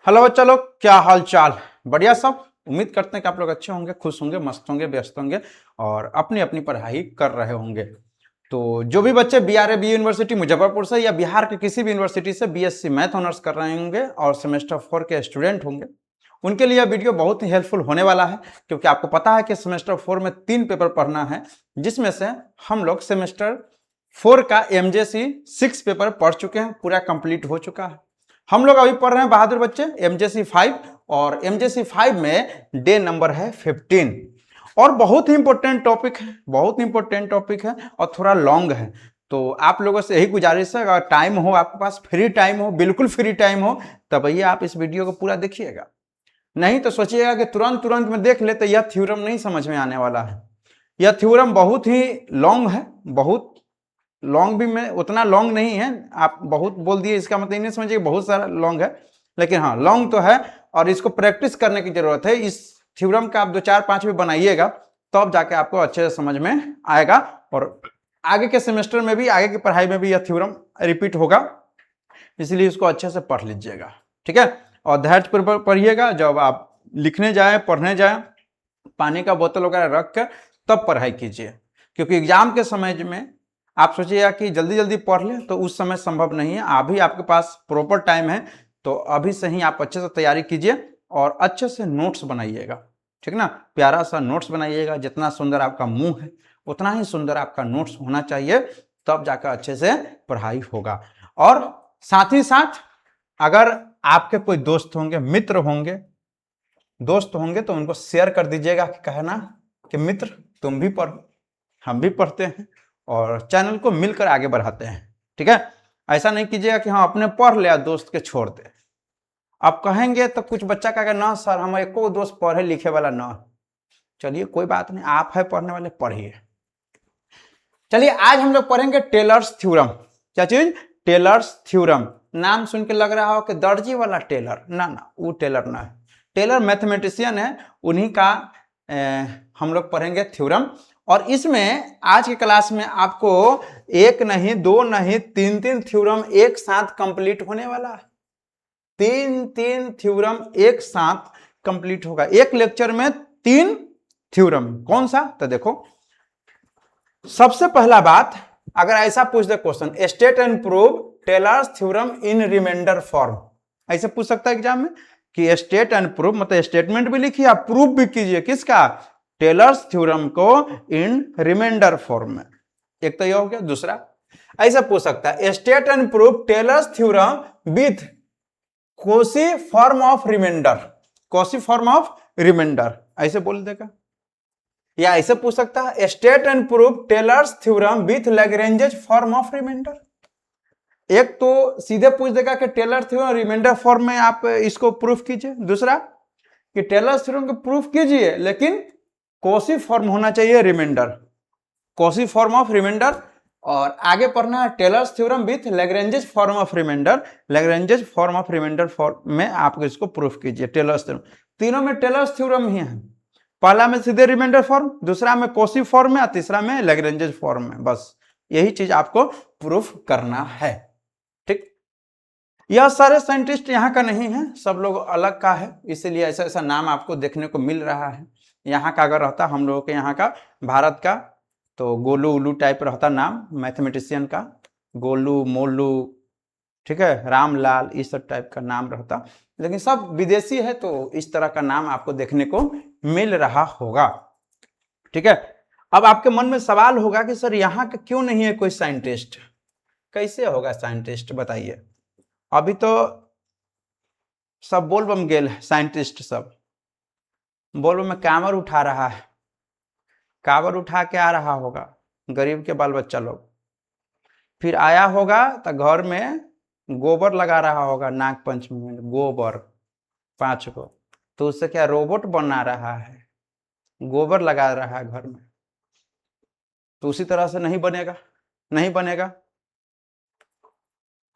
Hello बच्चा लोग, क्या हाल चाल? बढ़िया सब। उम्मीद करते हैं कि आप लोग अच्छे होंगे, खुश होंगे, मस्त होंगे, व्यस्त होंगे और अपनी अपनी पढ़ाई कर रहे होंगे। तो जो भी बच्चे बी यूनिवर्सिटी मुजफ्फरपुर से या बिहार के किसी भी यूनिवर्सिटी से बीएससी मैथ ऑनर्स कर रहे होंगे और सेमेस्टर 4 के स्टूडेंट होंगे, उनके लिए यह वीडियो बहुत ही हेल्पफुल होने वाला है। क्योंकि आपको पता है कि सेमेस्टर 4 में 3 पेपर पढ़ना है, जिसमें से हम लोग सेमेस्टर 4 का एमजेसी 6 पेपर पढ़ चुके हैं, पूरा कंप्लीट हो चुका है। हम लोग अभी पढ़ रहे हैं बहादुर बच्चे एमजेसी 5, और एमजेसी 5 में डे नंबर है 15 और बहुत ही इंपॉर्टेंट टॉपिक है, बहुत इंपॉर्टेंट टॉपिक है और थोड़ा लॉन्ग है। तो आप लोगों से यही गुजारिश है, अगर टाइम हो, आपके पास फ्री टाइम हो, बिल्कुल फ्री टाइम हो, तब भैया आप इस वीडियो को पूरा देखिएगा। नहीं तो सोचिएगा कि तुरंत तुरंत में देख ले तो यह थ्योरम नहीं समझ में आने वाला है। यह थ्योरम बहुत ही लॉन्ग है, बहुत लॉन्ग भी में उतना लॉन्ग नहीं है। आप बहुत बोल दिए इसका मतलब नहीं समझिए बहुत सारा लॉन्ग है, लेकिन हाँ लॉन्ग तो है और इसको प्रैक्टिस करने की जरूरत है। इस थ्योरम का आप 2 4 5 भी बनाइएगा तब तो जाके आपको अच्छे से समझ में आएगा और आगे के सेमेस्टर में भी, आगे की पढ़ाई में भी यह थ्योरम रिपीट होगा, इसलिए इसको अच्छे से पढ़ लीजिएगा। ठीक है, और धैर्य पढ़िएगा। जब आप लिखने जाए, पढ़ने जाए, पानी का बोतल वगैरह रख कर तब पढ़ाई कीजिए। क्योंकि एग्जाम के समय में आप सोचिएगा कि जल्दी जल्दी पढ़ लें तो उस समय संभव नहीं है। अभी आपके पास प्रॉपर टाइम है तो अभी से ही आप अच्छे से तैयारी कीजिए और अच्छे से नोट्स बनाइएगा। ठीक ना, प्यारा सा नोट्स बनाइएगा। जितना सुंदर आपका मुंह है उतना ही सुंदर आपका नोट्स होना चाहिए, तब जाकर अच्छे से पढ़ाई होगा। और साथ ही साथ अगर आपके कोई दोस्त होंगे, मित्र होंगे, दोस्त होंगे तो उनको शेयर कर दीजिएगा कि कहना कि मित्र तुम भी पढ़ो, हम भी पढ़ते हैं और चैनल को मिलकर आगे बढ़ाते हैं। ठीक है, ऐसा नहीं कीजिएगा कि हाँ अपने पढ़ लिया दोस्त के छोड़ दे। आप कहेंगे तो कुछ बच्चा कहेगा ना सर हम एको दोस्त पढ़े लिखे वाला ना। चलिए कोई बात नहीं, आप है पढ़ने वाले, पढ़िए। चलिए आज हम लोग पढ़ेंगे टेलर्स थ्योरम। क्या चीज? Taylor's theorem. नाम सुन के लग रहा हो कि दर्जी वाला टेलर, ना ना, वो टेलर ना है। टेलर मैथमेटिशियन है, उन्हीं का हम लोग पढ़ेंगे थ्योरम। और इसमें आज की क्लास में आपको एक नहीं, दो नहीं, तीन तीन थ्योरम एक साथ कंप्लीट होने वाला है। तीन तीन थ्योरम एक साथ कंप्लीट होगा, एक लेक्चर में 3 थ्योरम। कौन सा? तो देखो, सबसे पहला बात, अगर ऐसा पूछ दे question, state and prove Taylor's theorem in remainder form, ऐसे पूछ सकता है एग्जाम में कि स्टेट एंड प्रूव, मतलब स्टेटमेंट भी लिखिए, आप प्रूफ भी कीजिए किसका? टेलर्स थ्योरम को इन रिमाइंडर फॉर्म में। एक तो यह हो गया। दूसरा ऐसा पूछ सकता है, state and prove Taylor's theorem with Cauchy form of remainder, Cauchy form of remainder, ऐसे बोल देगा। या ऐसे पूछ सकता है, state and prove Taylor's theorem with Lagrange form of remainder. एक तो सीधे पूछ देगा कि टेलर थ्योरम रिमाइंडर फॉर्म में आप इसको प्रूफ कीजिए। दूसरा कि टेलर थ्योरम को प्रूफ कीजिए लेकिन कॉची फॉर्म होना चाहिए remainder, Cauchy form of remainder. और आगे पढ़ना है Taylor's theorem with Lagrange form of remainder, Lagrange form of remainder form में आप इसको प्रूफ कीजिए। टेलर्स थ्योरम, तीनों में टेलर्स थ्योरम ही है। पहला में सीधे रिमाइंडर फॉर्म, दूसरा में कॉची फॉर्म में, तीसरा में लैग्रेंज फॉर्म में। बस यही चीज आपको प्रूफ करना है। ठीक, यह सारे साइंटिस्ट यहाँ का नहीं है, सब लोग अलग का है, इसीलिए ऐसा ऐसा नाम आपको देखने को मिल रहा है। यहाँ का अगर रहता हम लोगों के यहाँ का भारत का तो गोलू उल्लू टाइप रहता नाम मैथमेटिशियन का, गोलू मोलू, ठीक है, रामलाल, इस सब टाइप का नाम रहता। लेकिन सब विदेशी है तो इस तरह का नाम आपको देखने को मिल रहा होगा। ठीक है, अब आपके मन में सवाल होगा कि सर यहाँ का क्यों नहीं है कोई साइंटिस्ट? कैसे होगा साइंटिस्ट बताइए? अभी तो सब बोल बम गेल है, साइंटिस्ट सब बोल बम में कांवर उठा रहा है, कांवर उठा के आ रहा होगा गरीब के बाल बच्चा लोग, फिर आया होगा तो घर में गोबर लगा रहा होगा, नाग पंचमी में गोबर 5 को, तो उससे क्या रोबोट बना रहा है? गोबर लगा रहा है घर में, तो उसी तरह से नहीं बनेगा, नहीं बनेगा।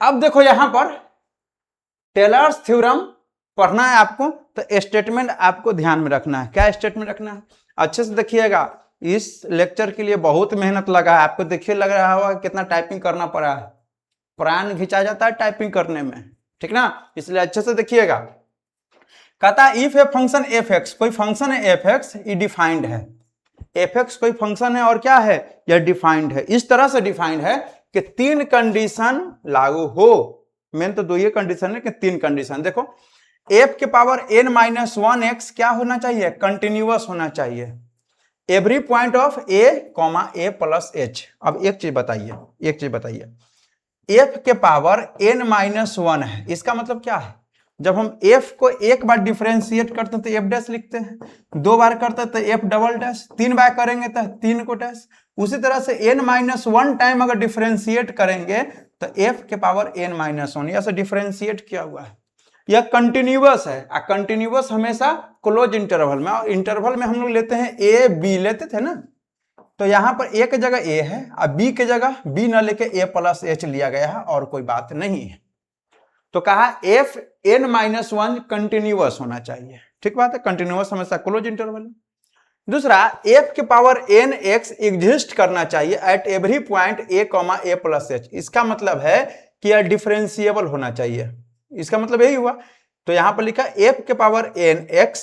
अब देखो यहां पर टेलर्स थ्योरम पढ़ना है आपको तो स्टेटमेंट आपको ध्यान में रखना है। क्या स्टेटमेंट रखना है? अच्छे से देखिएगा, इस लेक्चर के लिए बहुत मेहनत लगा है आपको। देखिए लग रहा होगा कितना टाइपिंग करना पड़ा है, प्राण खिंचा जाता है टाइपिंग करने में, ठीक ना, इसलिए अच्छे से देखिएगा। कहता है if a function F x, कोई फंक्शन है एफ एक्स, ये डिफाइंड है, एफ एक्स कोई फंक्शन है और क्या है, यह डिफाइंड है, इस तरह से डिफाइंड है कि 3 कंडीशन लागू हो। मेन तो 2 ही कंडीशन है कि 3 कंडीशन। देखो एफ के पावर n माइनस 1 एक्स क्या होना चाहिए, कंटिन्यूअस होना चाहिए every point of a comma a plus H. अब एक चीज बताइए, f के पावर n माइनस 1 है, इसका मतलब क्या है, जब हम f को एक बार डिफरेंशिएट करते हैं तो f डैश लिखते हैं, 2 बार करते हैं तो f डबल डैश, 3 बार करेंगे तो 3 को डैश। उसी तरह से n माइनस 1 टाइम अगर डिफरेंशिएट करेंगे तो f के पावर n माइनस 1, यह डिफरेंशिएट किया हुआ है, यह कंटिन्यूअस है। कंटिन्यूअस हमेशा क्लोज इंटरवल में, और इंटरवल में हम लोग लेते हैं a b, लेते थे ना, तो यहां पर a की जगह a है और b की जगह b न लेके a प्लस एच लिया गया है और कोई बात नहीं है। तो कहा f n माइनस 1 कंटिन्यूअस होना चाहिए, ठीक बात है, कंटिन्यूअस हमेशा क्लोज इंटरवल। दूसरा f के पावर n x एग्जिस्ट करना चाहिए at every point a comma a plus H, इसका मतलब है कि यह डिफरेंशिएबल होना चाहिए, इसका मतलब यही हुआ। तो यहां पर लिखा f के पावर n x,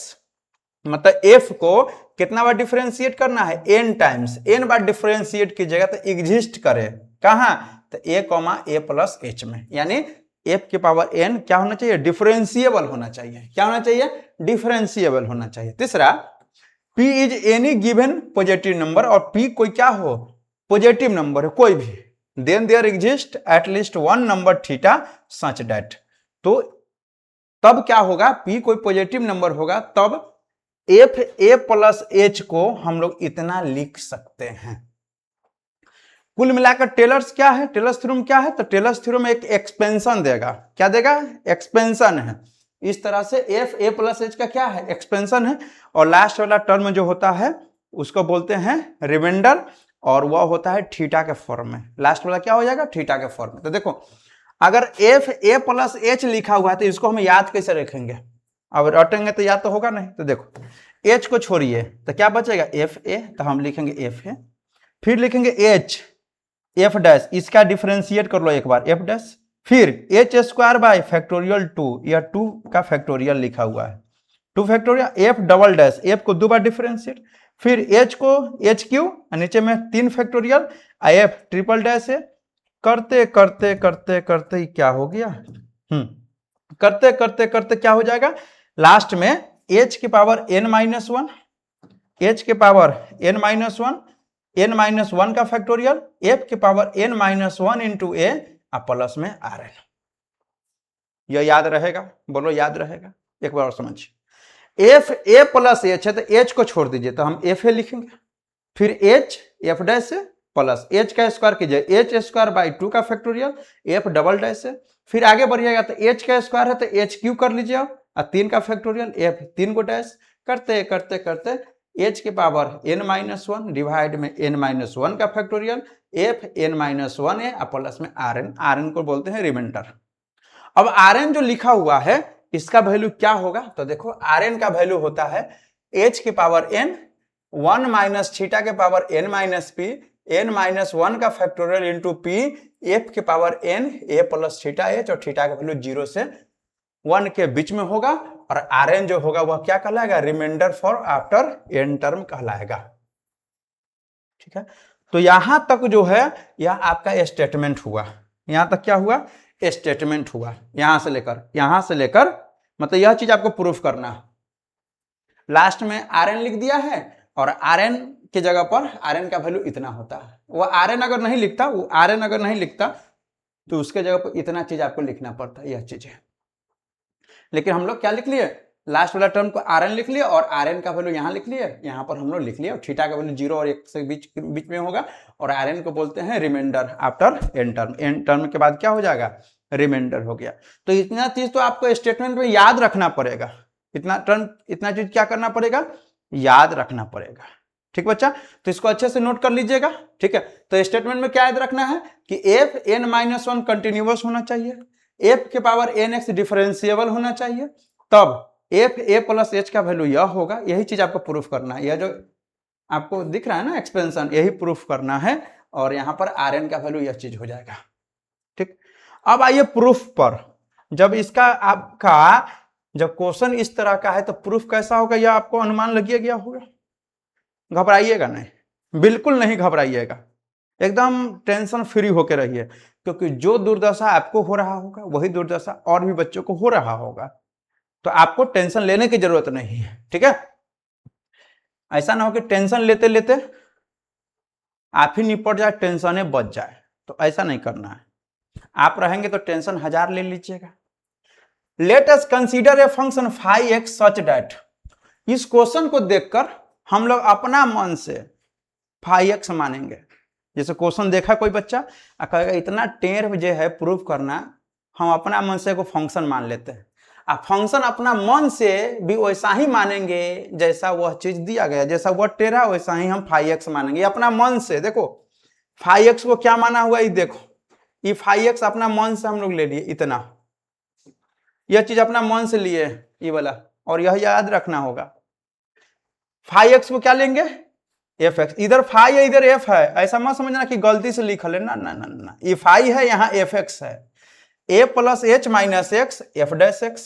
मतलब f को कितना बार डिफरेंशिएट करना है, n टाइम्स, n बार डिफरेंशिएट कीजिएगा तो एग्जिस्ट करे कहां, तो a comma a plus H में, यानी f के पावर n क्या होना चाहिए, डिफरेंशिएबल होना चाहिए, क्या होना चाहिए, डिफरेंशिएबल होना चाहिए। तीसरा p is any given positive number, और p कोई क्या हो, पॉजिटिव नंबर है कोई भी, then there exist at least 1 number theta such that. तो तब क्या होगा, p कोई पॉजिटिव नंबर होगा तब f a प्लस h को हम लोग इतना लिख सकते हैं। कुल मिलाकर टेलर्स क्या है, टेलर्स थ्योरम क्या है, तो टेलर्स थ्योरम एक एक्सपेंशन देगा, क्या देगा, एक्सपेंशन है। इस तरह से f a प्लस एच का क्या है, एक्सपेंशन है, और लास्ट वाला टर्म जो होता है उसको बोलते हैं रिमाइंडर, और वह होता है थीटा के फॉर्म में, लास्ट वाला क्या हो जाएगा, थीटा के फॉर्म में। तो देखो अगर f a प्लस एच लिखा हुआ है तो इसको हम याद कैसे रखेंगे, अब रटेंगे तो याद तो होगा नहीं। तो देखो h को छोड़िए तो क्या बचेगा, f a, तो हम लिखेंगे f a, फिर लिखेंगे h f डैश, इसका डिफरेंशिएट कर लो एक बार f डैश, फिर h स्क्वायर बाय फैक्टोरियल 2, यह 2 का फैक्टोरियल लिखा हुआ है, 2 factorial, f double dash, f को 2 बार डिफरेंशिएट, फिर h को h क्यू, नीचे में 3 फैक्टोरियल, f ट्रिपल डैश है, करते करते करते करते क्या हो गया, करते करते करते क्या हो जाएगा, लास्ट में h की पावर n माइनस 1, h के power n minus 1, n minus 1 का फैक्टोरियल, f के power n minus 1 into a plus में rn। यह याद रहेगा, बोलो याद रहेगा, एक बार और समझिए, f a प्लस h है तो h को छोड़ दीजिए तो हम f a लिखेंगे, फिर h f डैश है प्लस h का स्क्वायर कीजिए, h स्क्वायर बाई 2 का फैक्टोरियल, f डबल डैश है, फिर आगे बढ़िएगा तो h का स्क्वायर है तो h क्यू कर लीजिए और 3 का फैक्टोरियल, f 3 को डैश, करते करते करते h के पावर n माइनस 1 डिवाइड में n माइनस 1 का फैक्टोरियल, f n माइनस 1 है प्लस में rn, rn को बोलते हैं रिमाइंडर। अब rn जो लिखा हुआ है इसका वैल्यू क्या होगा, तो देखो rn का वैल्यू होता है h के पावर n 1 माइनस थीटा के power n minus p, n minus 1 का फैक्टोरियल इंटू p, f के power n a plus theta h, और थीटा का वैल्यू 0 से 1 के बीच में होगा, और rn जो होगा वह क्या कहलाएगा, remainder for after n term कहलाएगा। ठीक है, तो यहां तक जो है यह आपका स्टेटमेंट हुआ, यहां तक क्या हुआ, स्टेटमेंट हुआ, यहां से लेकर मतलब यह चीज आपको प्रूफ करना है। लास्ट में rn लिख दिया है, और rn की जगह पर rn का वैल्यू इतना होता है, वो rn अगर नहीं लिखता तो उसके जगह पर इतना चीज आपको लिखना पड़ता है, यह चीज है। लेकिन हम लोग क्या लिख लिए, लास्ट वाला टर्म को rn लिख लिया, और rn का वैल्यू यहाँ लिख लिया, यहाँ पर हम लोग लिख लिया, और थीटा का वैल्यू 0 और 1 से बीच में होगा, और rn को बोलते हैं remainder after n term, n term के बाद क्या हो जाएगा, रिमाइंडर हो गया। तो इतना चीज तो आपको स्टेटमेंट में याद रखना पड़ेगा, इतना चीज क्या करना पड़ेगा, याद रखना पड़ेगा। ठीक बच्चा, तो इसको अच्छे से नोट कर लीजिएगा। ठीक है, तो स्टेटमेंट में क्या याद रखना है कि f n माइनस 1 कंटिन्यूअस होना चाहिए, f के पावर n x डिफरेंशिएबल होना चाहिए, तब f a प्लस h का वैल्यू यह होगा, यही चीज आपको प्रूफ करना है, यह जो आपको दिख रहा है ना एक्सपेंशन, यही प्रूफ करना है, और यहां पर rn का वैल्यू यह चीज हो जाएगा। ठीक, अब आइए प्रूफ पर, जब इसका आपका जब क्वेश्चन इस तरह का है तो प्रूफ कैसा होगा यह आपको अनुमान लगिए गया होगा। घबराइएगा नहीं, बिल्कुल नहीं घबराइएगा, एकदम टेंशन फ्री होकर रहिए, क्योंकि जो दुर्दशा आपको हो रहा होगा वही दुर्दशा और भी बच्चों को हो रहा होगा, तो आपको टेंशन लेने की जरूरत नहीं है। ठीक है, ऐसा ना हो कि टेंशन लेते लेते आप ही निपट जाए, टेंशन बच जाए, तो ऐसा नहीं करना है। आप रहेंगे तो टेंशन 1000 ले लीजिएगा। Let us consider a function phi x such that, इस क्वेश्चन को देखकर हम लोग अपना मन से फाई एक्स मानेंगे। जैसे क्वेश्चन देखा कोई बच्चा कहेगा इतना टेढ़ जो है प्रूफ करना, हम अपना मन से को फंक्शन मान लेते हैं। आप फंक्शन अपना मन से भी वैसा ही मानेंगे जैसा वह चीज दिया गया, जैसा वह टेढ़ा वैसा ही हम फाई एक्स मानेंगे अपना मन से। देखो फाई एक्स को क्या माना हुआ, ये देखो, ये फाई एक्स अपना मन से हम लोग ले लिए, इतना यह चीज अपना मन से लिए ये वाला, और यह याद रखना होगा। फाई एक्स को क्या लेंगे, एफ एक्स, इधर फाई है इधर एफ है, ऐसा मत समझना कि गलती से लिख ले, ना ना ना ना, ये फाई है यहाँ एफ एक्स है, A plus H minus X F dash X,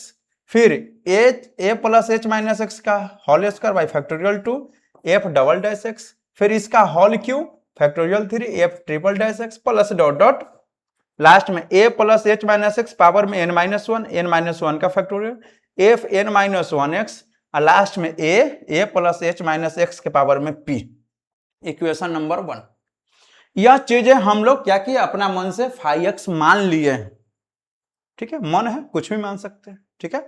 फिर A plus H minus X का whole square by factorial 2 F double dash X, फिर इसका whole cube factorial 3 F triple dash X plus dot dot last में A plus H minus X power में n-1 का factorial F n-1 X, और लास्ट में A plus H minus X के power में p। Equation number 1। यह चीजें हम लोग क्या किए, अपना मन से फाई एक्स मान लिए हैं। ठीक है, मन है कुछ भी मान सकते हैं। ठीक है,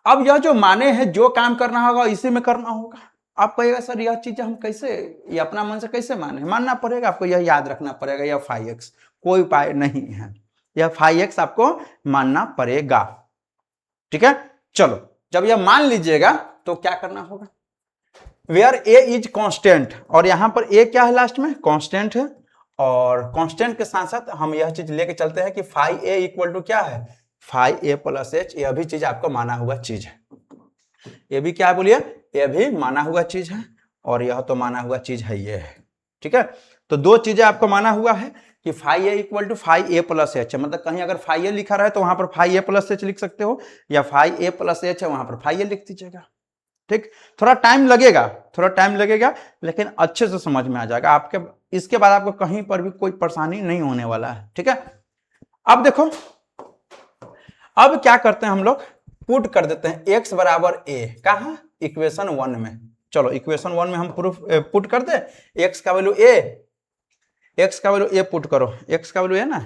अब यह जो माने हैं जो काम करना होगा इसी में करना होगा। आप कहिएगा सर यह चीजें हम कैसे, ये अपना मन से कैसे माने, मानना पड़ेगा आपको, यह याद रखना पड़ेगा, यह फाई एक्स कोई उपाय नहीं है, यह फाई एक्स आपको मानना पड़ेगा। ठीक है, चलो जब यह मान लीजिएगा तो क्या करना होगा, वेयर ए इज कांस्टेंट, और यहां पर ए क्या है लास्ट में, कांस्टेंट है, और कांस्टेंट के साथ साथ हम यह चीज लेके चलते हैं कि फाई ए इक्वल टू क्या है, फाई ए प्लस एच, यह भी चीज आपको माना हुआ चीज है, ये भी क्या बोलिए, यह भी माना हुआ चीज है, और यह तो माना हुआ चीज है ये है। ठीक है, तो दो चीजें आपको माना हुआ है कि phi A equal to phi A plus h, मतलब कहीं अगर फाई ए लिखा रहे तो वहां पर फाई ए प्लस एच लिख सकते हो, या फाई ए प्लस एच है वहां पर फाई ए लिख दीजिएगा। ठीक, थोड़ा टाइम लगेगा, लेकिन अच्छे से समझ में आ जाएगा आपके, इसके बाद आपको कहीं पर भी कोई परेशानी नहीं होने वाला है। ठीक है, अब देखो, अब क्या करते हैं हम लोग, पुट कर देते हैं x बराबर a, कहा, इक्वेशन 1 में। चलो इक्वेशन 1 में हम प्रूफ पुट कर दे, x का वैल्यू a पुट करो, x का वैल्यू है ना,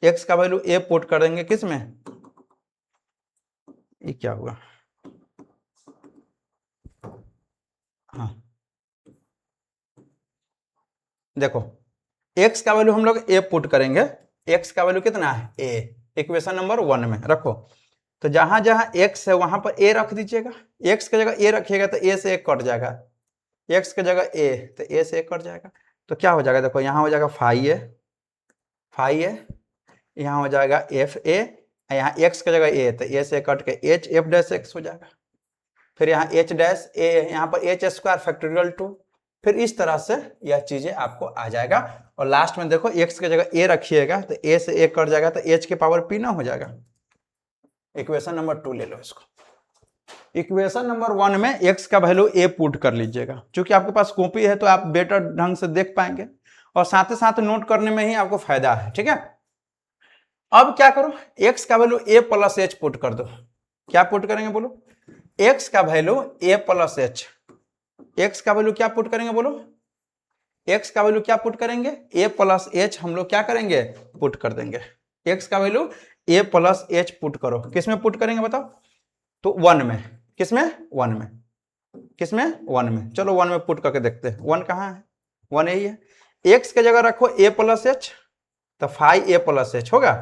x का वैल्यू a पुट कर देंगे किस में, ये क्या हुआ, हाँ देखो x का वैल्यू हम लोग a पुट करेंगे, x का वैल्यू कितना है a, इक्वेशन नंबर 1 में रखो, तो जहां जहां x है वहां पर a रख दीजिएगा, x की जगह a रखिएगा तो a से 1 कट जाएगा, x की जगह a तो a से 1 कट जाएगा, तो क्या हो जाएगा, देखो यहाँ हो जाएगा फाई ए, यहाँ हो जाएगा एफ ए, यहाँ x की जगह a तो a से कट के h एफ डैश एक्स हो जाएगा, फिर यहाँ h डैश a, यहाँ पर h स्क्वायर फैक्टोरियल 2, फिर इस तरह से यह चीजें आपको आ जाएगा, और लास्ट में देखो x की जगह a रखिएगा तो a से 1 कट जाएगा तो h के पावर p ना हो जाएगा। इक्वेशन नंबर 2 ले लो इसको, इक्वेशन नंबर 1 में x का वैल्यू a पुट कर लीजिएगा, क्योंकि आपके पास कॉपी है तो आप बेटर ढंग से देख पाएंगे, और साथ ही साथ नोट करने में ही आपको फायदा है। ठीक है, अब क्या करो, x का value a plus H put कर दो, क्या पुट करेंगे बोलो, x का value a plus H, x का वैल्यू क्या पुट करेंगे बोलो, x का वैल्यू क्या पुट करेंगे, a प्लस एच हम लोग क्या करेंगे, पुट कर देंगे, x का value a plus H put करो, किसमें पुट करेंगे बताओ, तो 1 में, किसमें 1 में, किसमें 1 में, चलो 1 में पुट करके देखते हैं, 1 कहाँ है, 1 यही है, x के जगह रखो a प्लस एच, तो फाई a प्लस एच होगा,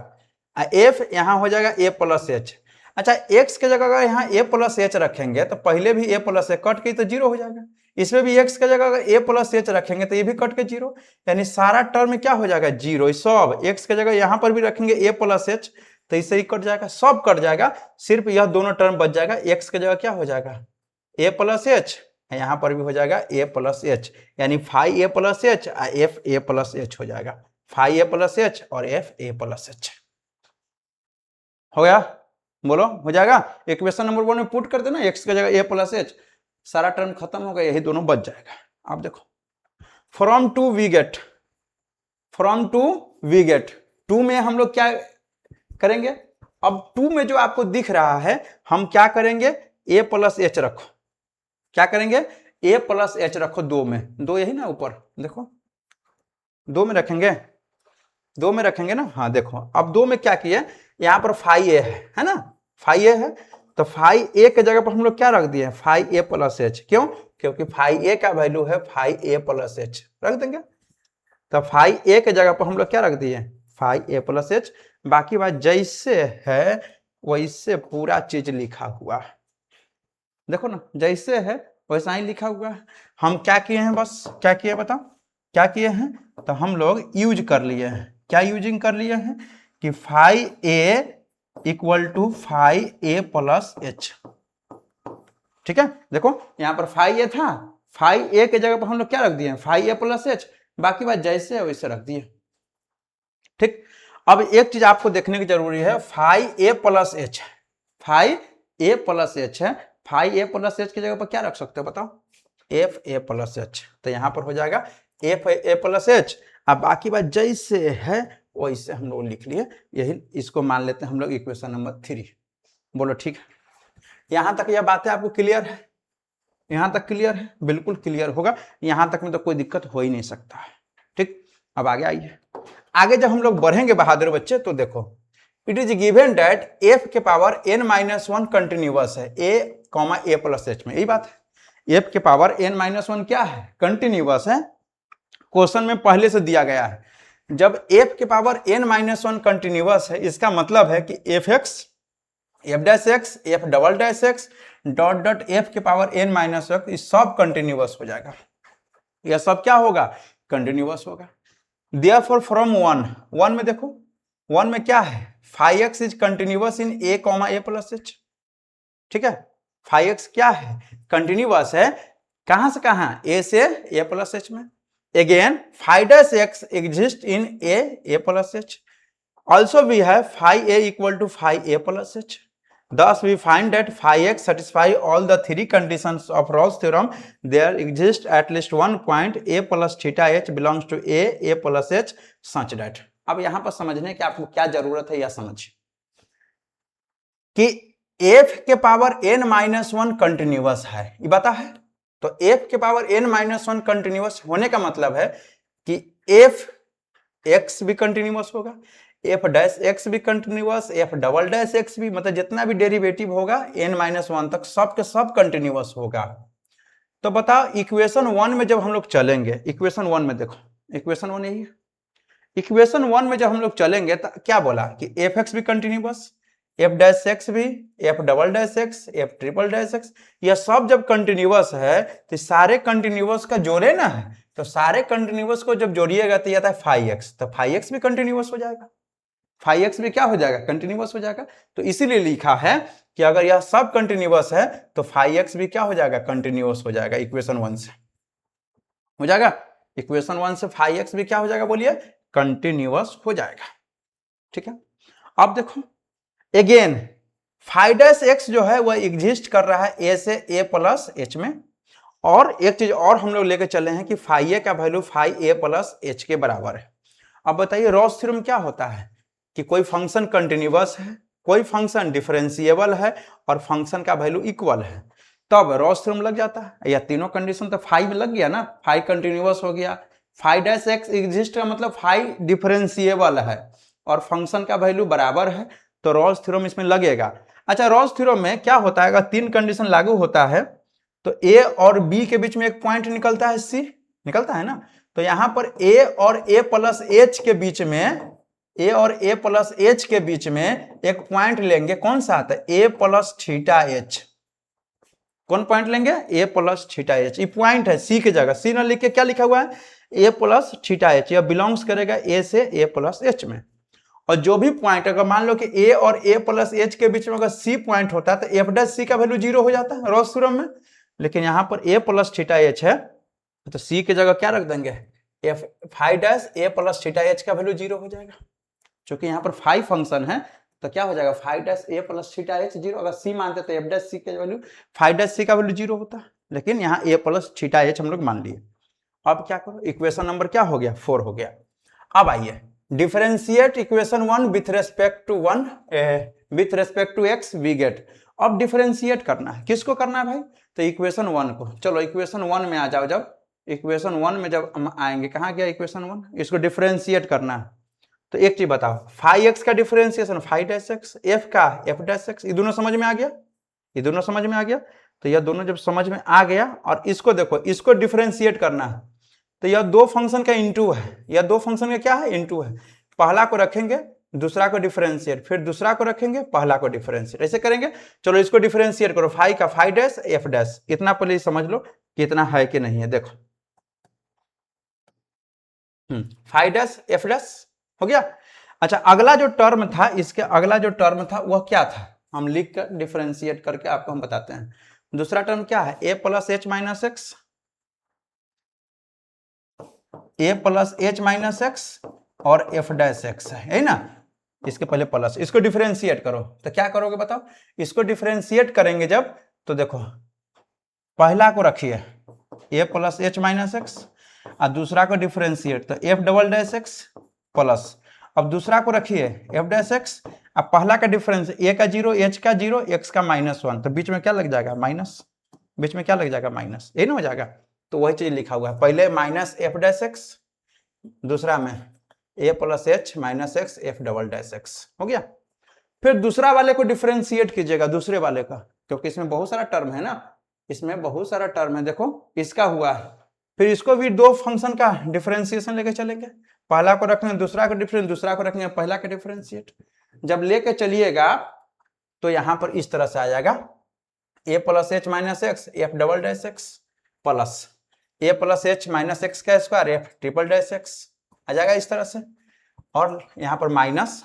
f यहाँ हो जाएगा a प्लस एच, अच्छा x के जगह अगर यहाँ a प्लस एच रखेंगे तो पहले भी a प्लस एच कट के तो 0 हो जाएगा, इसमें भी x के जगह अगर a प्लस एच रखेंगे तो ये भी कट के 0, यानी सारा टर्म क्या हो जाएगा 0, सब x के जगह यहाँ पर भी रखेंगे a प्लस एच तो इससे ही कट जाएगा, सब कट जाएगा, सिर्फ यह दोनों टर्म बच जाएगा, x के जगह क्या हो जाएगा a प्लस एच, यहाँ पर भी हो जाएगा a प्लस एच, यानी phi a plus h f a plus h हो जाएगा, फाई a प्लस एच और f a प्लस एच हो गया। बोलो हो जाएगा। इक्वेशन नंबर 1 में पुट कर देना, एक्स की जगह ए प्लस एच, सारा टर्म खत्म होगा, यही दोनों बच जाएगा। आप देखो from two we get, from two we get, two में हम लोग क्या करेंगे, अब टू में जो आपको दिख रहा है हम क्या करेंगे, ए प्लस एच रखो, क्या करेंगे, ए प्लस एच रखो दो में, दो यही ना ऊपर देखो, दो में रखेंगे, दो में रखेंगे ना, हाँ देखो अब दो में क्या किए, यहां पर फाई ए है ना, फाई ए है, तो फाई ए के जगह पर हम लोग क्या रख दिए, फाई ए प्लस एच, क्यों, क्योंकि फाई ए का वैल्यू है फाई ए प्लस एच, रख देंगे। तो फाई ए के जगह पर हम लोग क्या रख दिए, फाई ए प्लस एच, बाकी बात जैसे है वैसे पूरा चीज लिखा हुआ है, देखो ना जैसे है वैसा ही लिखा हुआ है। हम क्या किए हैं, बस क्या किए बताओ, क्या किए हैं, तो हम लोग यूज कर लिए हैं, क्या यूजिंग कर लिए हैं कि phi A equal to phi A plus h, ठीक है। देखो यहां पर फाई ए था, फाई ए के जगह पर हम लोग क्या रख दिए, फाई ए प्लस एच, बाकी बात जैसे है वैसे रख दिए, ठीक। अब एक चीज आपको देखने की जरूरी है, फाई ए प्लस एच, फाई ए प्लस एच है, फाई ए प्लस एच की जगह पर क्या रख सकते हो बताओ, एफ ए प्लस एच, तो यहां पर हो जाएगा एफ ए प्लस एच। अब बाकी बात जैसे है वैसे हम लोग लिख लिए, यही इसको मान लेते हैं हम लोग इक्वेशन नंबर 3। बोलो ठीक है, यहां तक यह बातें आपको क्लियर है, यहां तक क्लियर है, बिल्कुल क्लियर होगा, यहां तक में तो कोई दिक्कत हो ही नहीं सकता है, ठीक। अब आगे आइए, आगे जब हम लोग बढ़ेंगे बहादुर बच्चे, तो देखो it is given that F के पावर n माइनस 1 कंटिन्यूअस है, a comma a plus H में, यही बात है, एफ के पावर n माइनस 1 क्या है, कंटिन्यूअस है, क्वेश्चन में पहले से दिया गया है। जब f के पावर n माइनस 1 कंटिन्यूअस है, इसका मतलब है कि F x, F dash x, F double dash x dot dot F के पावर n माइनस 1 ये सब कंटिन्यूअस हो जाएगा, यह सब क्या होगा, कंटिन्यूअस होगा। Therefore from 1 में देखो, 1 में क्या है, phi x is continuous in a comma a plus h, ठीक है, फाई एक्स क्या है, कंटिन्यूअस है, कहां से कहां, ए से ए प्लस एच में। Again phi dash x exist in A plus H, also we have phi A equal to phi A plus H, thus we find that phi x satisfy all the three conditions of Rolle's theorem. There exists at least one point a plus theta h belongs to a plus h such that, अब यहां पर समझने की आपको क्या जरूरत है, यह समझिए कि f के पावर n माइनस 1 कंटिन्यूअस है, ये बता है, तो f के पावर n माइनस 1 कंटिन्यूअस होने का मतलब है कि f x भी कंटिन्यूअस होगा, एफ डैश एक्स भी continuous, F double dash x भी, मतलब जितना भी डेरिवेटिव होगा n माइनस 1 तक सब के सब कंटिन्यूअस होगा। तो बताओ इक्वेशन 1 में जब हम लोग चलेंगे, इक्वेशन 1 में देखो, इक्वेशन 1 यही है, इक्वेशन 1 में जब हम लोग चलेंगे तो क्या बोला कि एफ एक्स भी कंटिन्यूअस, एफ डैश एक्स भी, F double dash x, F triple dash x, यह सब जब कंटिन्यूअस है तो सारे कंटिन्यूअस का जोड़े ना है, तो सारे कंटिन्यूअस को जब जोड़िएगा तो आता है फाई एक्स, तो फाई एक्स भी कंटिन्यूअस हो जाएगा, फाई एक्स भी क्या हो जाएगा, कंटिन्यूअस हो जाएगा। तो इसीलिए लिखा है कि अगर यह सब कंटिन्यूअस है तो फाई एक्स भी क्या हो जाएगा, कंटिन्यूअस हो जाएगा, इक्वेशन 1 से हो जाएगा, इक्वेशन 1 से फाई एक्स भी क्या हो जाएगा, बोलिए कंटिन्यूअस हो जाएगा, ठीक है। अब देखो अगेन फाई डैश एक्स जो है वह एग्जिस्ट कर रहा है ए से ए प्लस एच में, और एक चीज और हम लोग लेके चले हैं कि फाई ए का वैल्यू फाई ए प्लस एच के बराबर है। अब बताइए रॉल्स थ्योरम क्या होता है कि कोई फंक्शन कंटिन्यूअस है, कोई फंक्शन डिफरेंशिएबल है और फंक्शन का वैल्यू इक्वल है, तब रॉल्स थ्योरम लग जाता है। या तीनों कंडीशन तो फाई में लग गया ना, फाई कंटिन्यूअस हो गया, फाई डैश एक्स एग्जिस्ट का मतलब फाई डिफरेंशिएबल है और फंक्शन का वैल्यू बराबर है, तो रॉल्स थ्योरम इसमें लगेगा। अच्छा रॉल्स थ्योरम में क्या होता है, अगर तीन कंडीशन लागू होता है तो ए और बी के बीच में एक पॉइंट निकलता है, सी निकलता है ना, तो यहां पर ए और ए प्लस एच के बीच में, ए और ए प्लस एच के बीच में एक पॉइंट लेंगे, कौन सा आता है, ए प्लस थीटा एच, कौन पॉइंट लेंगे, ए प्लस थीटा एच, ये पॉइंट है सी की जगह, सी ना लिख के क्या लिखा हुआ है, ए प्लस थीटा एच, यह बिलोंग्स करेगा ए से ए प्लस एच में। और जो भी पॉइंट अगर मान लो कि ए और ए प्लस एच के बीच में अगर सी पॉइंट होता है तो एफ डैश सी का वैल्यू 0 हो जाता है रॉल्स थ्योरम में, लेकिन यहां पर ए प्लस थीटा एच है तो सी की जगह क्या रख देंगे, एफ फाई डैश ए प्लस थीटा एच का वैल्यू 0 हो जाएगा, क्योंकि यहां पर फाई फंक्शन है तो क्या हो जाएगा 5 डैश ए प्लस थीटा एच 0। अगर सी मानते तो एफ डैश सी का वैल्यू 5 डैश सी का वैल्यू 0 होता है, लेकिन यहाँ ए प्लस थीटा एच हम लोग मान लिए। अब क्या करो, इक्वेशन नंबर क्या हो गया 4 हो गया। अब आइए differentiate equation 1 with respect to with respect to x we get. अब डिफरेंशिएट करना है, किसको करना है भाई, तो इक्वेशन 1 को। चलो इक्वेशन 1 में आ जाओ। जब इक्वेशन 1 में जब हम आएंगे, कहाँ गया इक्वेशन 1, इसको डिफरेंशिएट करना है। तो एक चीज बताओ, 5x का डिफरेंशिएशन 5 डैश एक्स, f का f डैश एक्स, ये दोनों समझ में आ गया, ये दोनों समझ में आ गया। तो यह दोनों जब समझ में आ गया और इसको देखो, इसको डिफरेंशिएट करना है, तो यह दो फंक्शन का इनटू है, यह दो फंक्शन का क्या है, इनटू है। पहला को रखेंगे, दूसरा को डिफरेंशिएट, फिर दूसरा को रखेंगे, पहला को डिफरेंशिएट, ऐसे करेंगे। चलो इसको डिफरेंशिएट करो, 5 का 5 डैश f डैश, इतना पहले समझ लो कितना है कि नहीं है। देखो 5 डैश f डैश हो गया। अच्छा अगला जो टर्म था, इसके अगला जो टर्म था वह क्या था, हम लिख कर डिफरेंशिएट करके आपको हम बताते हैं। दूसरा टर्म क्या है, a plus H minus x, a plus H minus x और f डैश एक्स है ना। इसके पहले प्लस, इसको डिफरेंशिएट करो तो क्या करोगे बताओ। इसको डिफरेंशिएट करेंगे जब, तो देखो पहला को रखिए a plus H minus x और दूसरा को डिफरेंशिएट तो f double dash X plus, अब दूसरा को रखिए f डैश एक्स, अब पहला का डिफरेंस a का 0, h का 0, x का -1, तो बीच में क्या लग जाएगा माइनस, बीच में क्या लग जाएगा माइनस, ये ना हो जाएगा। तो वही चीज लिखा हुआ है, पहले माइनस f डैश एक्स, दूसरा में a plus H minus x f double dash x हो गया। फिर दूसरा वाले को डिफरेंशिएट कीजिएगा, दूसरे वाले का, क्योंकि इसमें बहुत सारा टर्म है ना, इसमें बहुत सारा टर्म है। देखो इसका हुआ है, फिर इसको भी दो फंक्शन का डिफरेंशिएशन लेके चलेंगे, पहला को रखेंगे दूसरा को डिफरेंस, दूसरा को रखेंगे पहला का डिफरेंशिएट। जब लेके चलिएगा तो यहां पर इस तरह से आ जाएगा a plus H minus X F double dash X plus a plus H minus X का square F triple dash X आ जाएगा इस तरह से। और यहाँ पर minus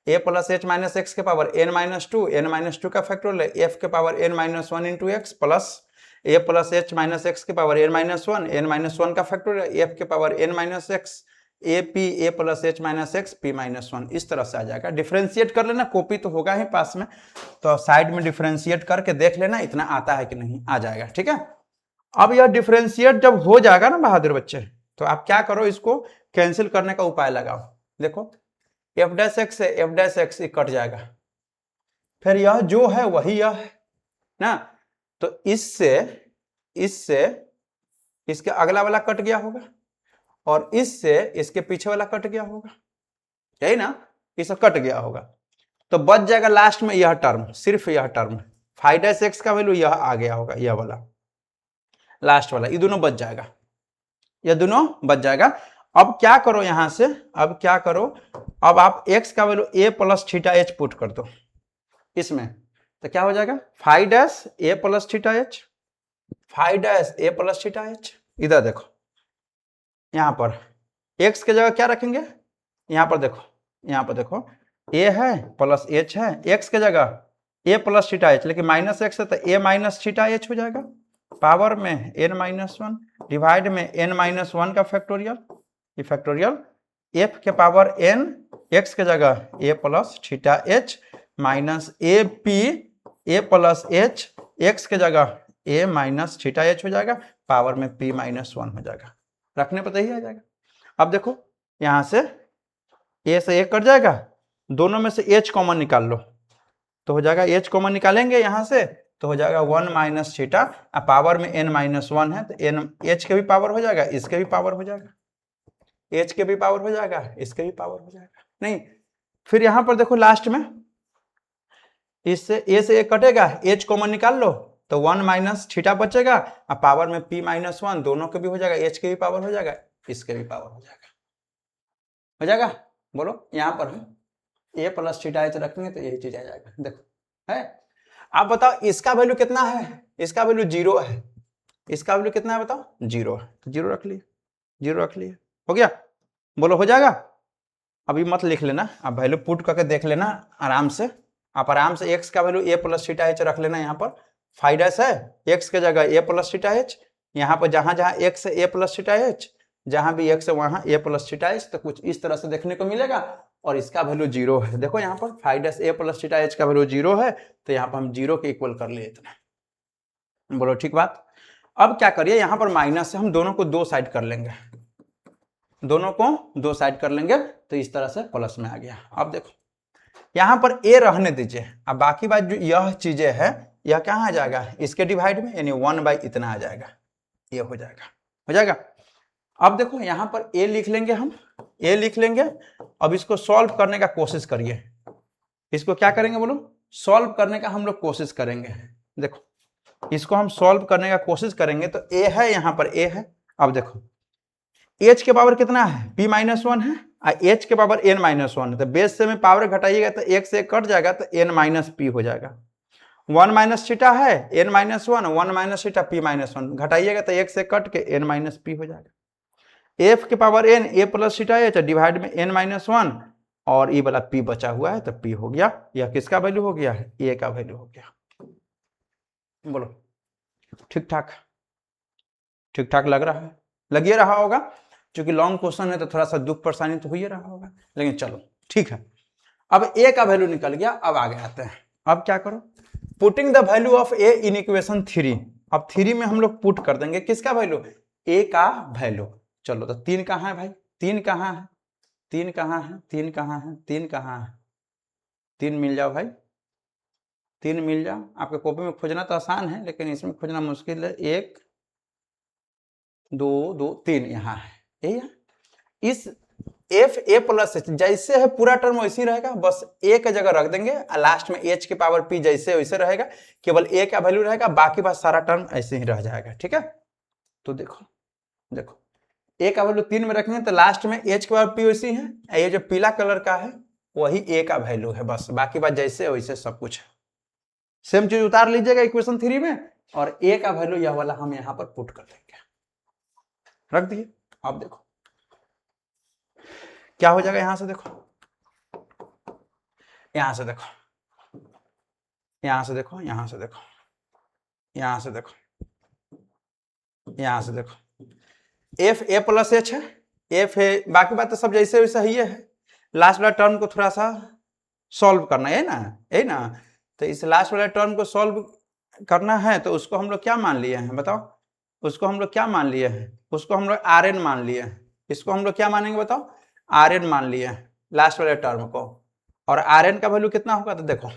a plus H minus X के पावर n-2 का फैक्टोरियल f के power n-1 into X plus a plus H minus X के पावर n-1 का फैक्टोरियल f के power n-x A P A plus H minus x P minus 1, इस तरह से आ जाएगा। डिफरेंशिएट कर लेना, कॉपी तो होगा ही पास में, तो साइड में डिफरेंशिएट करके देख लेना इतना आता है कि नहीं, आ जाएगा। ठीक है, अब यह डिफरेंशिएट जब हो जाएगा ना बहादुर बच्चे, तो आप क्या करो, इसको कैंसिल करने का उपाय लगाओ। देखो एफ डैश एक्स से एफ डैश एक्स कट जाएगा, फिर यह जो है वही यह है ना, तो इससे इसके अगला वाला कट गया होगा और इससे इसके पीछे वाला कट गया होगा, यही ना, इससे कट गया होगा। तो बच जाएगा लास्ट में यह टर्म, सिर्फ यह टर्म 5 डैश एक्स का वैल्यू यह आ गया होगा, यह वाला लास्ट वाला, ये दोनों बच जाएगा, यह दोनों बच जाएगा। अब क्या करो यहां से, अब क्या करो, अब आप x का value a plus theta H put कर दो इसमें, तो क्या हो जाएगा 5 dash a plus theta H, 5 dash a plus theta H. इधर देखो, यहां पर x के जगह क्या रखेंगे, यहां पर देखो, यहां पर देखो a है प्लस h है, x के जगह a प्लस थीटा एच, लेकिन माइनस एक्स है तो a माइनस थीटा एच हो जाएगा, पावर में n-1 डिवाइड में n-1 का फैक्टोरियल, ये फैक्टोरियल f के पावर n, x के जगह a plus theta H minus A P A plus H, x के जगह a माइनस थीटा एच हो जाएगा, पावर में p माइनस 1 हो जाएगा, रखने पर ही आ जाएगा। अब देखो यहां से a से a कट जाएगा, दोनों में से h कॉमन निकाल लो, तो हो जाएगा h कॉमन निकालेंगे यहां से तो हो जाएगा 1 माइनस थीटा, पावर में n-1 है तो n h के भी पावर हो जाएगा, इसके भी पावर हो जाएगा, h के भी पावर हो जाएगा, इसके भी पावर हो जाएगा। नहीं, फिर यहां पर देखो लास्ट में इससे a से a कटेगा, h कॉमन निकाल लो तो 1 माइनस थीटा बचेगा, अब पावर में p माइनस 1, दोनों के भी हो जाएगा, h के भी पावर हो जाएगा, इसके भी पावर हो जाएगा, हो जाएगा। बोलो यहां पर a प्लस थीटा एच रखेंगे तो यही चीज आ जाएगा। देखो है, आप बताओ इसका वैल्यू कितना है, इसका वैल्यू 0 है, इसका वैल्यू कितना है बताओ, 0 है, तो 0 रख लिए, 0 रख लिए, हो गया। बोलो हो जाएगा। अभी मत लिख लेना, आप वैल्यू पुट करके देख लेना आराम से, आप आराम से x का value a plus theta H रख लेना, यहाँ पर 5 डैश है, x के जगह a प्लस थीटा एच, यहाँ पर जहां जहां x है a प्लस थीटा एच, जहां भी x है वहां a प्लस थीटा एच, तो कुछ इस तरह से देखने को मिलेगा। और इसका वैल्यू 0 है। देखो यहाँ पर फाइव डैश ए प्लस थीटा एच का वैल्यू 0 है, तो यहाँ पर हम 0 के इक्वल कर लिए इतना। बोलो ठीक बात। अब क्या करिए, यहाँ पर माइनस से हम दोनों को दो साइड कर लेंगे, दोनों को दो साइड कर लेंगे, तो इस तरह से प्लस में आ गया। अब देखो यहाँ पर ए रहने दीजिए, अब बाकी बात जो यह चीजें है यह कहाँ आ जाएगा, इसके डिवाइड में, यानी 1 इतना आ जाएगा, ये हो जाएगा, हो जाएगा। अब देखो यहाँ पर ए लिख लेंगे, हम ए लिख लेंगे। अब इसको सॉल्व करने का कोशिश करिए, इसको क्या करेंगे बोलो, सॉल्व करने का हम लोग कोशिश करेंगे। देखो इसको हम सॉल्व करने का कोशिश करेंगे, तो ए है, यहाँ पर ए है। अब देखो एच के पावर कितना है, p माइनस 1 है, और एच के पावर n माइनस 1 है, तो बेस से में पावर घटाइएगा तो एक से कट जाएगा, तो n माइनस पी हो जाएगा। 1 माइनस थीटा है, n minus 1, 1 minus theta p minus 1, घटाइएगा तो एक से कट के n माइनस पी हो जाएगा। एफ के power n a plus theta H divide में n माइनस 1, और ये वाला p बचा हुआ है, तो p हो गया। यह किसका वैल्यू हो गया है, a का वैल्यू हो गया। बोलो ठीक ठाक, ठीक ठाक लग रहा है, लगिए रहा होगा, क्योंकि लॉन्ग क्वेश्चन है तो थोड़ा सा दुख परेशानी तो हो ही रहा होगा, लेकिन चलो ठीक है। अब a का वैल्यू निकल गया, अब आगे आते हैं। अब क्या करो, putting the value of a in equation 3। अब 3 में हम लोग पुट कर देंगे किसका वैल्यू, a का वैल्यू। चलो तो 3 कहाँ है भाई, 3 कहाँ है, 3 कहाँ है, 3 कहाँ है, 3 कहाँ है, 3 मिल जाओ भाई, 3 मिल जाओ। आपके कॉपी में खोजना तो आसान है, लेकिन इसमें खोजना मुश्किल है। 1 2 2 3 यहाँ है, यही है। इस एफ ए प्लस एच जैसे है पूरा टर्म वैसे ही रहेगा, बस ए का जगह रख देंगे, लास्ट में एच के पावर पी जैसे वैसे रहेगा, केवल ए का वैल्यू रहेगा, बाकी बात सारा टर्म ऐसे ही रह जाएगा, ठीक है। तो देखो देखो ए का वैल्यू 3 में रखेंगे, तो लास्ट में एच के पावर पी वैसी है, ये जो पीला कलर का है वही ए का वैल्यू है, बस बाकी बात जैसे वैसे सब कुछ है। सेम चीज उतार लीजिएगा इक्वेशन 3 में, और ए का वैल्यू यह वाला हम यहाँ पर पुट कर देंगे, रख दिए। अब देखो क्या हो जाएगा, यहां से देखो, यहां से देखो, यहां से देखो, यहां से देखो, यहां से देखो, यहां से देखो, एफ ए प्लस एच है, एफ है, बाकी बात तो सब जैसे वैसा ही है। लास्ट वाला टर्म को थोड़ा सा सॉल्व करना है ना, है ना। तो इस लास्ट वाले टर्म को सॉल्व करना है, तो उसको हम लोग क्या मान लिए हैं बताओ, उसको हम लोग क्या मान लिए हैं, उसको हम लोग आर एन मान लिए हैं। इसको हम लोग क्या मानेंगे बताओ, आर एन मान लिए हैं लास्ट वाले टर्म को। और आर एन का वैल्यू कितना होगा, तो देखो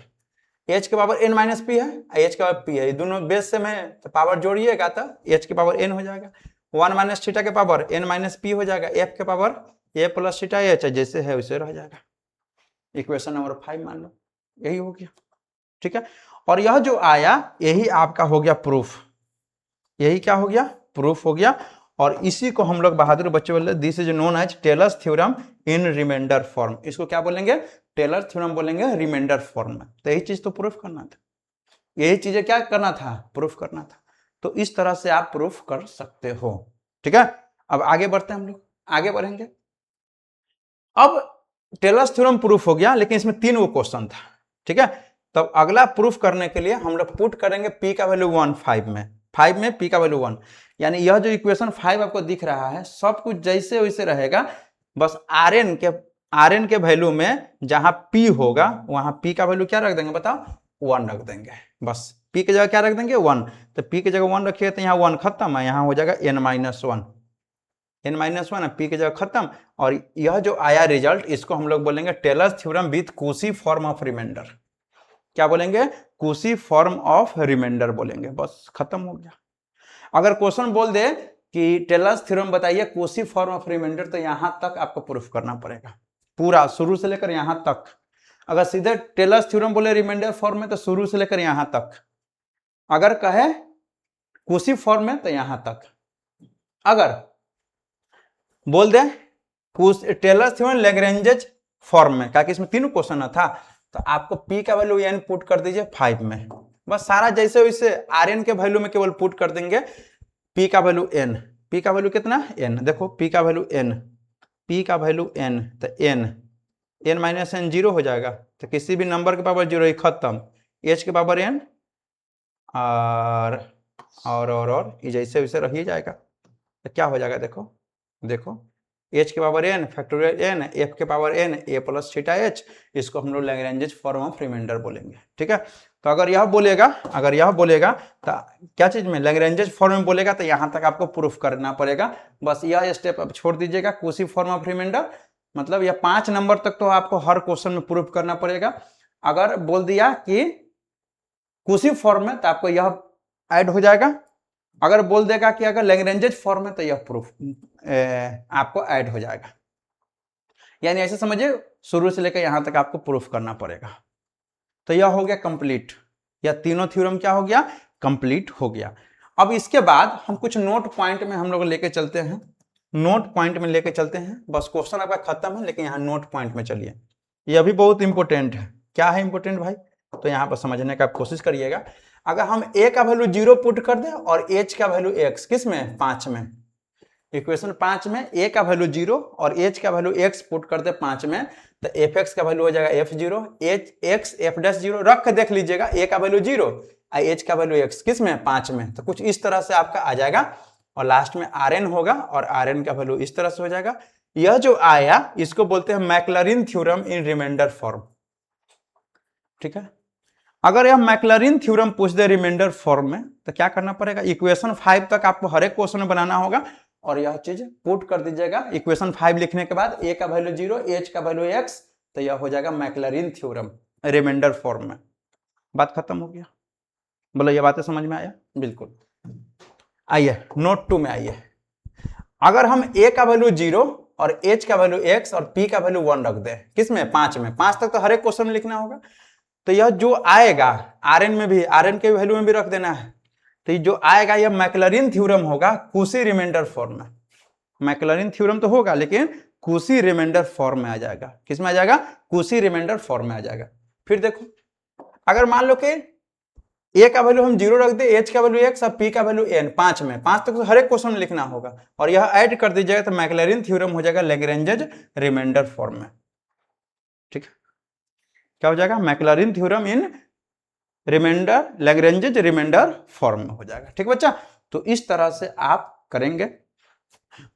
एच के पावर एन माइनस पी है, एच के पावर पी है, ये दोनों बेस से में तो पावर जोड़िएगा तो एच के पावर एन हो जाएगा, 1 माइनस थीटा के पावर एन माइनस पी हो जाएगा, एफ के पावर ए प्लस थीटा एच जैसे है वैसे रह जाएगा। इक्वेशन नंबर 5 मान लो, यही हो गया, ठीक है। और यह जो आया यही आपका हो गया प्रूफ, यही क्या हो गया, प्रूफ हो गया। और इसी को हम लोग बहादुर बच्चे बोले, this is known as Taylor's theorem in remainder form. इसको क्या बोलेंगे, टेलर थ्योरम बोलेंगे रिमाइंडर फॉर्म में। तो यही चीज तो प्रूफ करना था, यही चीजें क्या करना था, प्रूफ करना था। तो इस तरह से आप प्रूफ कर सकते हो, ठीक है। अब आगे बढ़ते हैं, हम लोग आगे बढ़ेंगे। अब टेलर्स थ्योरम प्रूफ हो गया, लेकिन इसमें 3 क्वेश्चन था, ठीक है। तब अगला प्रूफ करने के लिए हम लोग पुट करेंगे p का वैल्यू 1 5 में p का वैल्यू 1, यानी यह जो इक्वेशन 5 आपको दिख रहा है सब कुछ जैसे वैसे रहेगा, बस आर एन के वैल्यू में जहां p होगा वहां p का वैल्यू क्या रख देंगे बताओ, 1 रख देंगे। बस p की जगह क्या रख देंगे, 1। तो p की जगह 1 रखिए तो यहाँ 1 खत्म है, यहाँ हो जाएगा n minus 1, n minus 1 p की जगह खत्म। और यह जो आया रिजल्ट, इसको हम लोग बोलेंगे Taylor's theorem with Cauchy form of remainder. क्या बोलेंगे, कूशी फॉर्म ऑफ रिमाइंडर बोलेंगे, बस खत्म हो गया। अगर क्वेश्चन बोल दे कि टेलर्स थ्योरम बताइए कूशी फॉर्म ऑफ रिमाइंडर, तो यहां तक आपको प्रूफ करना पड़ेगा, पूरा शुरू से लेकर यहां तक। अगर सीधे टेलर्स थ्योरम बोले रिमाइंडर फॉर्म में, तो शुरू से लेकर यहां तक। अगर कहे कूशी फॉर्म में, तो यहां तक। अगर बोल दे टेलर्स थ्योरम लैग्रेंज फॉर्म में, क्या कि इसमें 3 क्वेश्चन था, तो आपको p का वैल्यू n पुट कर दीजिए 5 में, बस सारा जैसे वैसे आर एन के वैल्यू में केवल पुट कर देंगे p का वैल्यू n, p का वैल्यू कितना n, देखो p का वैल्यू n, p का वैल्यू n, तो n माइनस n 0 हो जाएगा, तो किसी भी नंबर के पावर 0 ही खत्म, h के पावर n और ये जैसे वैसे रह ही जाएगा। तो क्या हो जाएगा, देखो देखो एच के power N factorial N F के power N A plus theta H, इसको हम लोग लैग्रेंजेस फॉर्म ऑफ रिमाइंडर बोलेंगे। ठीक है, तो अगर यह बोलेगा तो क्या चीज में लैग्रेंजेस फॉर्म में बोलेगा तो यहां तक आपको प्रूफ करना पड़ेगा। बस यह स्टेप अब छोड़ दीजिएगा, कुशी फॉर्म ऑफ रिमाइंडर, मतलब यह 5 नंबर तक तो आपको हर क्वेश्चन में प्रूफ करना पड़ेगा। अगर बोल दिया कि कुशी फॉर्म में तो आपको यह ऐड हो जाएगा, अगर बोल देगा कि अगर लैग्रेंजेस फॉर्म में तो यह प्रूफ आपको ऐड हो जाएगा। यानी ऐसे समझिए शुरू से लेकर यहां तक आपको प्रूफ करना पड़ेगा। तो यह हो गया कंप्लीट, यह तीनों थ्योरम क्या हो गया, कंप्लीट हो गया। अब इसके बाद हम कुछ नोट पॉइंट में हम लोग लेके चलते हैं, नोट पॉइंट में लेके चलते हैं। बस क्वेश्चन आपका खत्म है, लेकिन यहाँ नोट पॉइंट में चलिए, यह भी बहुत इंपॉर्टेंट है। क्या है इंपॉर्टेंट भाई, तो यहाँ पर समझने का कोशिश करिएगा। अगर हम a का वैल्यू 0 पुट कर दें और h का वैल्यू x, किस में, 5 में, इक्वेशन 5 में a का वैल्यू 0 और h का वैल्यू x पुट कर दे 5 में, तो fx का वैल्यू हो जाएगा f0, x f'0 रख के देख लीजिएगा, a का वैल्यू 0 और h का वैल्यू x, किस में, 5 में। तो कुछ इस तरह से आपका आ जाएगा और लास्ट में Rn होगा और Rn का वैल्यू इस तरह से हो जाएगा। यह जो आया इसको बोलते हैं Maclaurin theorem in remainder form. ठीक है, अगर यह मैक्लॉरिन थ्योरम पूछ दे रिमाइंडर फॉर्म में तो क्या करना पड़ेगा, इक्वेशन 5 तक आपको हर एक क्वेश्चन में बनाना होगा और यह चीज पुट कर दीजिएगा। इक्वेशन 5 लिखने के बाद a का वैल्यू 0, h का वैल्यू x, तो यह हो जाएगा मैक्लॉरिन थ्योरम रिमाइंडर फॉर्म में। बात खत्म हो गया, बोलो ये बातें समझ में आया, बिल्कुल। आइए नोट 2 में आइए। अगर हम a का वैल्यू 0 और h का वैल्यू x और p का वैल्यू 1 रख दें, किसमें, 5 में, 5 तक तो हर एक क्वेश्चन में लिखना होगा, तो यह जो आएगा Rn में भी, Rn के वैल्यू में भी रख देना है, तो ये जो आएगा यह मैक्लॉरिन थ्योरम होगा कुशी रिमाइंडर फॉर्म में। मैक्लॉरिन थ्योरम तो होगा लेकिन कुशी रिमाइंडर फॉर्म में आ जाएगा। किस में आ जाएगा, कुशी रिमाइंडर फॉर्म में आ जाएगा। फिर देखो, अगर मान लो कि a का वैल्यू हम 0 रख दे, h का वैल्यू x और p का वैल्यू n, 5 में, 5 तक तो हर एक क्वेश्चन में लिखना होगा और यह ऐड कर दीजिएगा तो मैक्लॉरिन थ्योरम हो जाएगा लैग्रेंजेज रिमाइंडर फॉर्म में। ठीक है, क्या हो जाएगा, Maclaurin theorem in remainder Lagrange's remainder form में हो जाएगा। ठीक बच्चा, तो इस तरह से आप करेंगे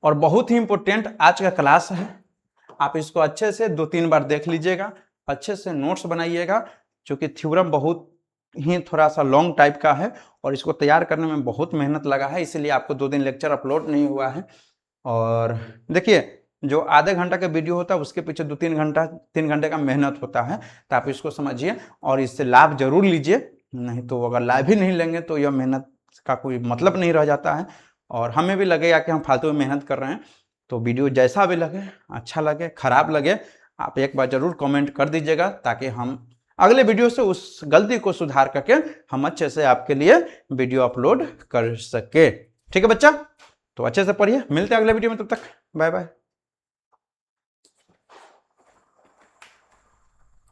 और बहुत ही इंपॉर्टेंट आज का क्लास है। आप इसको अच्छे से 2-3 बार देख लीजिएगा, अच्छे से नोट्स बनाइएगा, क्योंकि थ्योरम बहुत ही थोड़ा सा लॉन्ग टाइप का है और इसको तैयार करने में बहुत मेहनत लगा है, इसलिए आपको 2 दिन लेक्चर अपलोड नहीं हुआ है। और देखिए जो आधे घंटा का वीडियो होता है उसके पीछे 3 घंटे का मेहनत होता है, तो आप इसको समझिए और इससे लाभ जरूर लीजिए, नहीं तो अगर लाभ ही नहीं लेंगे तो यह मेहनत का कोई मतलब नहीं रह जाता है और हमें भी लगेगा कि हम फालतू में मेहनत कर रहे हैं। तो वीडियो जैसा भी लगे, अच्छा लगे, खराब लगे, आप एक बार जरूर कमेंट कर दीजिएगा ताकि हम अगले वीडियो से उस गलती को सुधार करके हम अच्छे से आपके लिए वीडियो अपलोड कर सके। ठीक है बच्चा, तो अच्छे से पढ़िए, मिलते हैं अगले वीडियो में, तब तक बाय बाय।